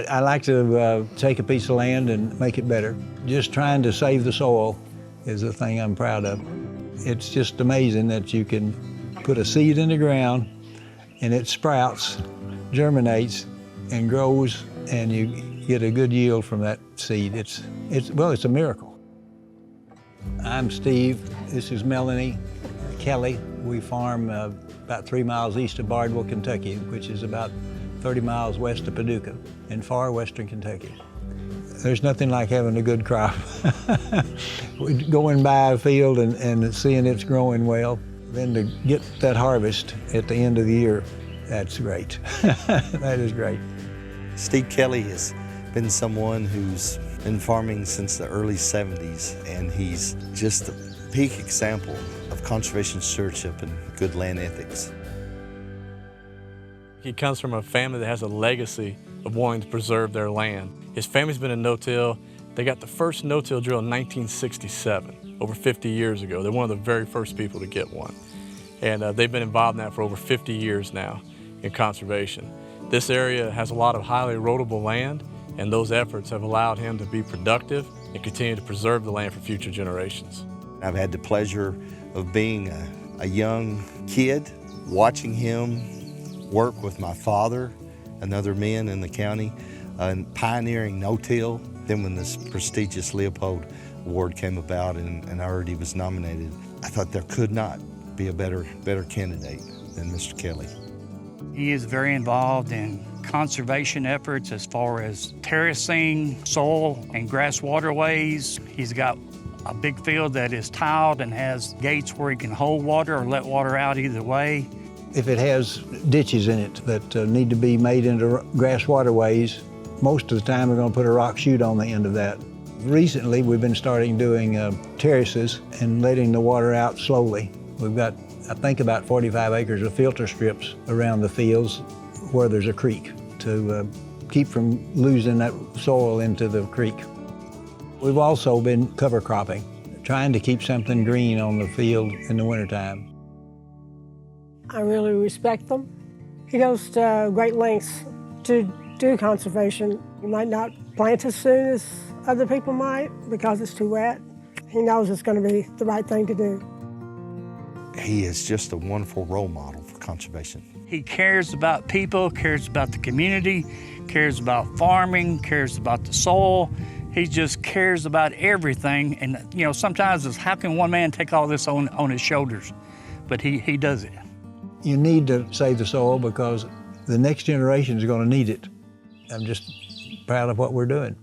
I like to take a piece of land and make it better. Just trying to save the soil is the thing I'm proud of. It's just amazing that you can put a seed in the ground and it sprouts, germinates, and grows, and you get a good yield from that seed. It's a miracle. I'm Steve. This is Melanie, Kelley. We farm about 3 miles east of Bardwell, Kentucky, which is about 30 miles west of Paducah in far western Kentucky. There's nothing like having a good crop. Going by a field and seeing it's growing well, then to get that harvest at the end of the year, that's great. That is great. Steve Kelley has been someone who's been farming since the early 70s, and he's just a peak example of conservation stewardship and good land ethics. He comes from a family that has a legacy of wanting to preserve their land. His family's been in no-till. They got the first no-till drill in 1967, over 50 years ago. They're one of the very first people to get one. And they've been involved in that for over 50 years now in conservation. This area has a lot of highly erodible land, and those efforts have allowed him to be productive and continue to preserve the land for future generations. I've had the pleasure of being a young kid, watching him work with my father and other men in the county, and pioneering no-till. Then when this prestigious Leopold Award came about and I heard he was nominated, I thought there could not be a better candidate than Mr. Kelley. He is very involved in conservation efforts as far as terracing, soil and grass waterways. He's got a big field that is tiled and has gates where he can hold water or let water out either way. If it has ditches in it that need to be made into grass waterways, most of the time we're going to put a rock chute on the end of that. Recently we've been starting doing terraces and letting the water out slowly. We've got, I think, about 45 acres of filter strips around the fields where there's a creek to keep from losing that soil into the creek. We've also been cover cropping, trying to keep something green on the field in the wintertime. I really respect them. He goes to great lengths to do conservation. He might not plant as soon as other people might because it's too wet. He knows it's going to be the right thing to do. He is just a wonderful role model for conservation. He cares about people, cares about the community, cares about farming, cares about the soil. He just cares about everything. And you know, sometimes it's how can one man take all this on his shoulders? But he does it. You need to save the soil because the next generation is going to need it. I'm just proud of what we're doing.